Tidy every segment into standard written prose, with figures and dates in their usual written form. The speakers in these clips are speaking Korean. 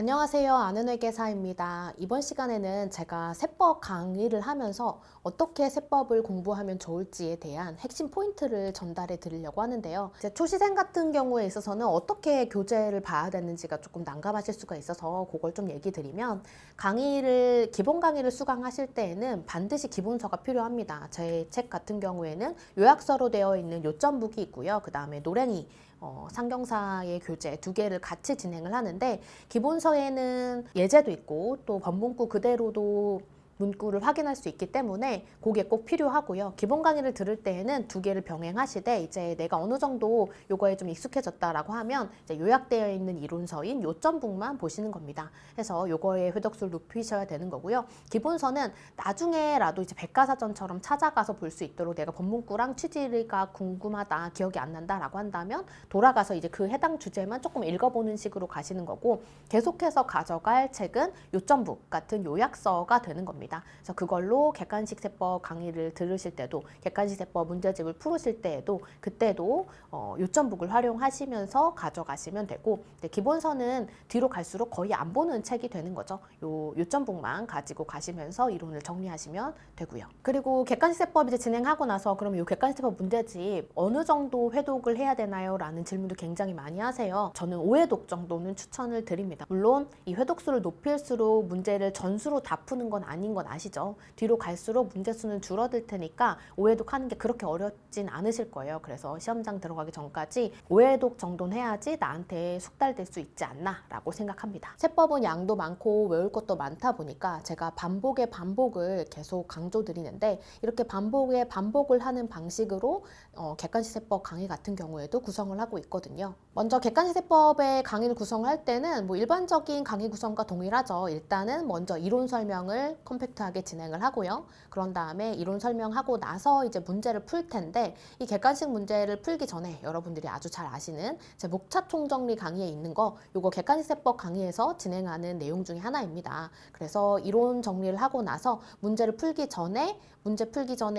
안녕하세요. 아는 회계사입니다. 이번 시간에는 제가 세법 강의를 하면서 어떻게 세법을 공부하면 좋을지에 대한 핵심 포인트를 전달해 드리려고 하는데요. 이제 초시생 같은 경우에 있어서는 어떻게 교재를 봐야 되는지가 조금 난감하실 수가 있어서 그걸 좀 얘기 드리면, 기본 강의를 수강하실 때에는 반드시 기본서가 필요합니다. 제 책 같은 경우에는 요약서로 되어 있는 요점북이 있고요. 그 다음에 노랭이 상경사의 교재 두 개를 같이 진행을 하는데, 기본서에는 예제도 있고 또 법문구 그대로도 문구를 확인할 수 있기 때문에 그게 꼭 필요하고요. 기본 강의를 들을 때에는 두 개를 병행하시되, 이제 내가 어느 정도 요거에 좀 익숙해졌다라고 하면 이제 요약되어 있는 이론서인 요점북만 보시는 겁니다. 그래서 요거의 회독수를 높이셔야 되는 거고요. 기본서는 나중에라도 이제 백과사전처럼 찾아가서 볼 수 있도록, 내가 법문구랑 취지가 궁금하다, 기억이 안 난다라고 한다면 돌아가서 이제 그 해당 주제만 조금 읽어보는 식으로 가시는 거고, 계속해서 가져갈 책은 요점북 같은 요약서가 되는 겁니다. 그래서 그걸로 객관식 세법 강의를 들으실 때도, 객관식 세법 문제집을 풀으실 때에도 그때도 요점북을 활용하시면서 가져가시면 되고, 기본서는 뒤로 갈수록 거의 안 보는 책이 되는 거죠. 요점북만 가지고 가시면서 이론을 정리하시면 되고요. 그리고 객관식 세법 이제 진행하고 나서, 그럼 이 객관식 세법 문제집 어느 정도 회독을 해야 되나요? 라는 질문도 굉장히 많이 하세요. 저는 5회독 정도는 추천을 드립니다. 물론 이 회독수를 높일수록 문제를 전수로 다 푸는 건 아닌 건 아시죠? 뒤로 갈수록 문제 수는 줄어들 테니까 5회독 하는 게 그렇게 어렵진 않으실 거예요. 그래서 시험장 들어가기 전까지 5회독 정도는 해야지 나한테 숙달될 수 있지 않나 라고 생각합니다. 세법은 양도 많고 외울 것도 많다 보니까 제가 반복의 반복을 계속 강조드리는데, 이렇게 반복의 반복을 하는 방식으로 객관식 세법 강의 같은 경우에도 구성을 하고 있거든요. 먼저 객관식 세법의 강의를 구성할 때는 일반적인 강의 구성과 동일하죠. 일단은 먼저 이론 설명을 컴팩트하게 진행을 하고요. 그런 다음에 이론 설명하고 나서 이제 문제를 풀 텐데, 이 객관식 문제를 풀기 전에 여러분들이 아주 잘 아시는 제 목차 총정리 강의에 있는 거, 요거 객관식 세법 강의에서 진행하는 내용 중에 하나입니다. 그래서 이론 정리를 하고 나서 문제 풀기 전에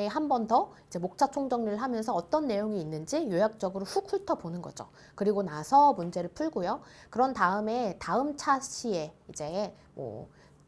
한 번 더 이제 목차 총정리를 하면서 어떤 내용이 있는지 요약적으로 훅 훑어보는 거죠. 그리고 나서 문제를 풀고요. 그런 다음에 다음 차시에 이제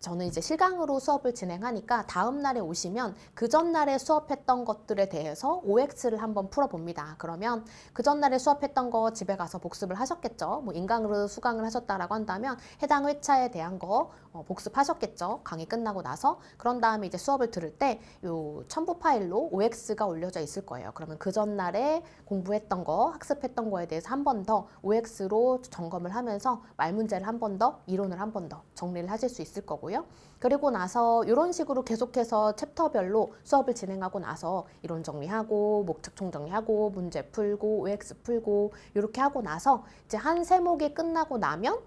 저는 이제 실강으로 수업을 진행하니까 다음 날에 오시면 그 전날에 수업했던 것들에 대해서 OX를 한번 풀어봅니다. 그러면 그 전날에 수업했던 거 집에 가서 복습을 하셨겠죠. 인강으로 수강을 하셨다라고 한다면 해당 회차에 대한 거 복습하셨겠죠. 강의 끝나고 나서. 그런 다음에 이제 수업을 들을 때 요 첨부 파일로 OX가 올려져 있을 거예요. 그러면 그 전날에 공부했던 거, 학습했던 거에 대해서 한 번 더 OX로 점검을 하면서 말문제를 한 번 더, 이론을 한 번 더 정리를 하실 수 있을 거고요. 그리고 나서 이런 식으로 계속해서 챕터별로 수업을 진행하고 나서 이론 정리하고 목적 총정리하고 문제 풀고 OX 풀고 이렇게 하고 나서 이제 한 세목이 끝나고 나면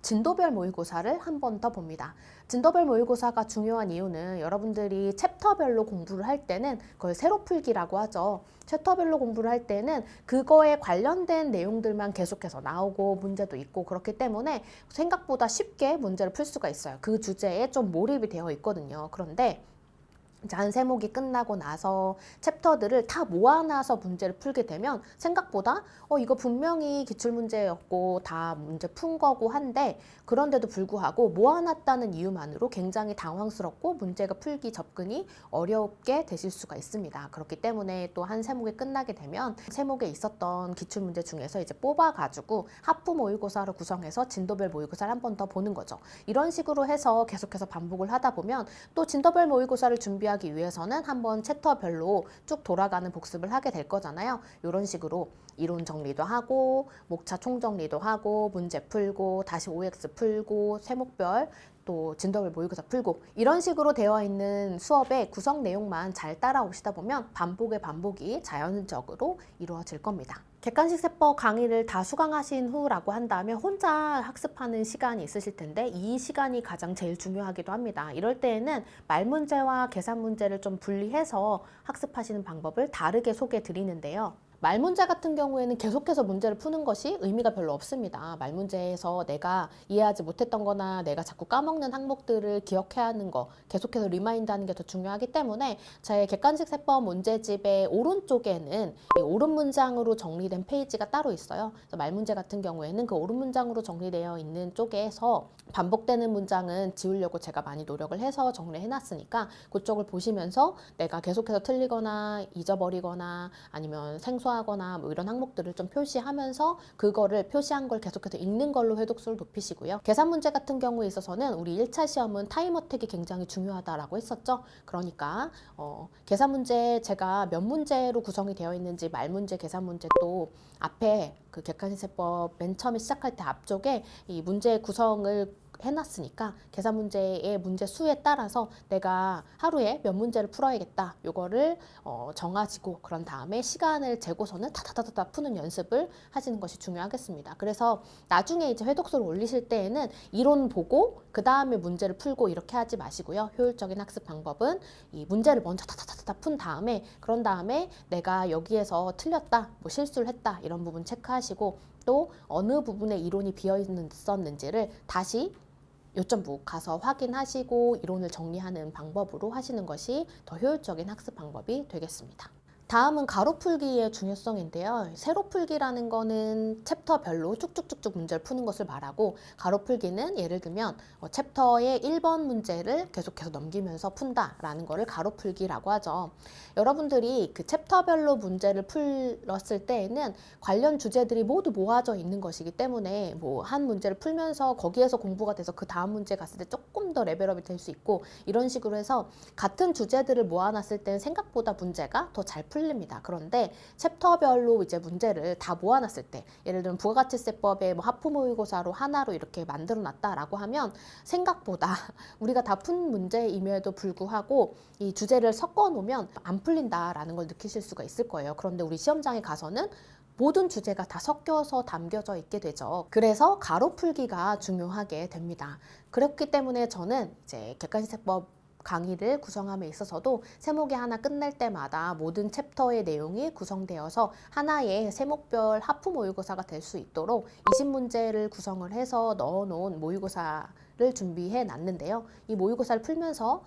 진도별 모의고사를 한 번 더 봅니다. 진도별 모의고사가 중요한 이유는, 여러분들이 챕터별로 공부를 할 때는 그걸 세로 풀기라고 하죠. 챕터별로 공부를 할 때는 그거에 관련된 내용들만 계속해서 나오고 문제도 있고, 그렇기 때문에 생각보다 쉽게 문제를 풀 수가 있어요. 그 주제에 좀 몰입이 되어 있거든요. 그런데 한 세목이 끝나고 나서 챕터들을 다 모아놔서 문제를 풀게 되면 생각보다 이거 분명히 기출문제였고 다 문제 푼 거고 한데, 그런데도 불구하고 모아놨다는 이유만으로 굉장히 당황스럽고 문제가 풀기 접근이 어렵게 되실 수가 있습니다. 그렇기 때문에 또 한 세목이 끝나게 되면 세목에 있었던 기출문제 중에서 이제 뽑아가지고 하프 모의고사로 구성해서 진도별 모의고사를 한 번 더 보는 거죠. 이런 식으로 해서 계속해서 반복을 하다 보면 또 진도별 모의고사를 준비하기 위해서는 한번 챕터별로 쭉 돌아가는 복습을 하게 될 거잖아요. 이런 식으로 이론 정리도 하고 목차 총정리도 하고 문제 풀고 다시 OX 풀고 세목별 또 진도별 모의고사 풀고, 이런 식으로 되어 있는 수업의 구성 내용만 잘 따라오시다 보면 반복의 반복이 자연적으로 이루어질 겁니다. 객관식 세법 강의를 다 수강하신 후라고 한다면 혼자 학습하는 시간이 있으실 텐데, 이 시간이 가장 제일 중요하기도 합니다. 이럴 때에는 말 문제와 계산 문제를 좀 분리해서 학습하시는 방법을 다르게 소개해 드리는데요. 말 문제 같은 경우에는 계속해서 문제를 푸는 것이 의미가 별로 없습니다. 말 문제에서 내가 이해하지 못했던 거나 내가 자꾸 까먹는 항목들을 기억해야 하는 거, 계속해서 리마인드 하는 게 더 중요하기 때문에 제 객관식 세법 문제집의 오른쪽에는 이 오른 문장으로 정리된 페이지가 따로 있어요. 그래서 말 문제 같은 경우에는 그 오른 문장으로 정리되어 있는 쪽에서 반복되는 문장은 지우려고 제가 많이 노력을 해서 정리해 놨으니까 그쪽을 보시면서 내가 계속해서 틀리거나 잊어버리거나 아니면 생소하거나 뭐 이런 항목들을 좀 표시하면서 그거를 표시한 걸 계속해서 읽는 걸로 회독수를 높이시고요. 계산 문제 같은 경우에 있어서는 우리 1차 시험은 타임 어택이 굉장히 중요하다라고 했었죠. 그러니까 계산 문제 제가 몇 문제로 구성이 되어 있는지 말 문제, 계산 문제 또 앞에 그 객관식세법 맨 처음에 시작할 때 앞쪽에 이 문제 구성을 해놨으니까 계산 문제의 문제 수에 따라서 내가 하루에 몇 문제를 풀어야겠다 요거를 정하시고 그런 다음에 시간을 재고서는 타타타타 푸는 연습을 하시는 것이 중요하겠습니다. 그래서 나중에 이제 회독서를 올리실 때에는 이론 보고 그 다음에 문제를 풀고 이렇게 하지 마시고요. 효율적인 학습 방법은 이 문제를 먼저 타타타타 푼 다음에 그런 다음에 내가 여기에서 틀렸다, 뭐 실수를 했다 이런 부분 체크하시고 또 어느 부분에 이론이 비어 있었는지를 다시 요점부 가서 확인하시고 이론을 정리하는 방법으로 하시는 것이 더 효율적인 학습 방법이 되겠습니다. 다음은 가로풀기의 중요성인데요. 세로풀기라는 거는 챕터별로 쭉쭉쭉쭉 문제를 푸는 것을 말하고 가로풀기는 예를 들면 챕터의 1번 문제를 계속해서 넘기면서 푼다라는 거를 가로풀기라고 하죠. 여러분들이 그 챕터별로 문제를 풀었을 때에는 관련 주제들이 모두 모아져 있는 것이기 때문에 뭐 한 문제를 풀면서 거기에서 공부가 돼서 그 다음 문제 갔을 때 조금 더 레벨업이 될 수 있고 이런 식으로 해서 같은 주제들을 모아놨을 때는 생각보다 문제가 더 잘 풀립니다. 그런데 챕터별로 이제 문제를 다 모아놨을 때 예를 들면 부가가치세법의 뭐 하프 모의고사로 하나로 이렇게 만들어 놨다라고 하면 생각보다 우리가 다 푼 문제임에도 불구하고 이 주제를 섞어 놓으면 안 풀린다라는 걸 느끼실 수가 있을 거예요. 그런데 우리 시험장에 가서는 모든 주제가 다 섞여서 담겨져 있게 되죠. 그래서 가로풀기가 중요하게 됩니다. 그렇기 때문에 저는 이제 객관식세법 강의를 구성함에 있어서도 세목이 하나 끝날 때마다 모든 챕터의 내용이 구성되어서 하나의 세목별 하프 모의고사가 될 수 있도록 20문제를 구성을 해서 넣어놓은 모의고사를 준비해 놨는데요. 이 모의고사를 풀면서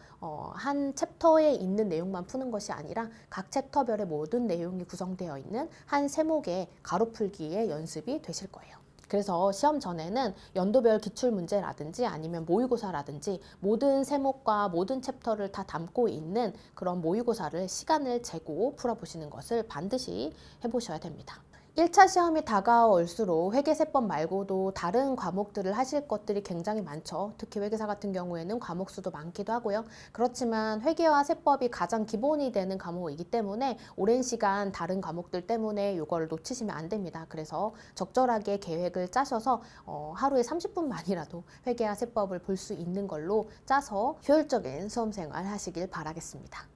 한 챕터에 있는 내용만 푸는 것이 아니라 각 챕터별의 모든 내용이 구성되어 있는 한 세목의 가로풀기의 연습이 되실 거예요. 그래서 시험 전에는 연도별 기출문제라든지 아니면 모의고사라든지 모든 세목과 모든 챕터를 다 담고 있는 그런 모의고사를 시간을 재고 풀어보시는 것을 반드시 해보셔야 됩니다. 1차 시험이 다가올수록 회계세법 말고도 다른 과목들을 하실 것들이 굉장히 많죠. 특히 회계사 같은 경우에는 과목 수도 많기도 하고요. 그렇지만 회계와 세법이 가장 기본이 되는 과목이기 때문에 오랜 시간 다른 과목들 때문에 이걸 놓치시면 안 됩니다. 그래서 적절하게 계획을 짜셔서 하루에 30분만이라도 회계와 세법을 볼 수 있는 걸로 짜서 효율적인 수험생활 하시길 바라겠습니다.